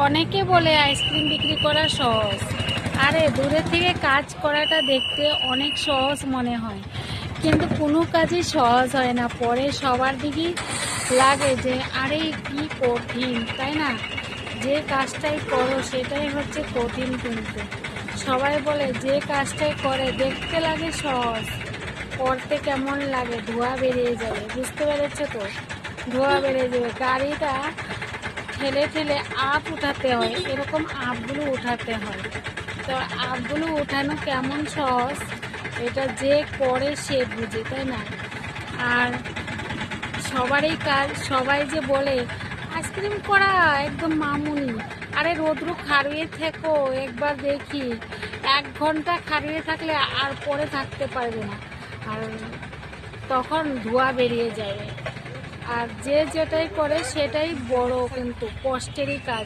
অনেকে বলে আইসক্রিম বিক্রি করা সহজ। আরে দূরে থেকে কাজ করাটা দেখতে অনেক সহজ মনে হয়, কিন্তু কোনো কাজই সহজ হয় না। পরে সবার দিকেই লাগে যে আরে কি কঠিন, তাই না? যে কাজটাই করো সেটাই হচ্ছে কঠিন। কিন্তু সবাই বলে যে কাজটাই করে দেখতে লাগে সহজ, করতে কেমন লাগে, ধোঁয়া বেরিয়ে যাবে। বুঝতে পেরেছো তো? ধোঁয়া বেরিয়ে যাবে, গাড়িটা ঠেলে ঠেলে আপ উঠাতে হয়, এরকম আপগুলো উঠাতে হয়। তো আপগুলো উঠানো কেমন সহজ, এটা যে করে সে বুঝে, তাই না? আর সবারই কাজ, সবাই যে বলে আইসক্রিম করা একদম মামুনি। আরে রোদ্রু খাড়িয়ে থেকো, একবার দেখি 1 ঘন্টা খাড়িয়ে থাকলে আর পরে থাকতে পারবে না, আর তখন ধোঁয়া বেরিয়ে যাবে। আর যে যেটাই করে সেটাই বড়, কিন্তু কষ্টেরই কাজ।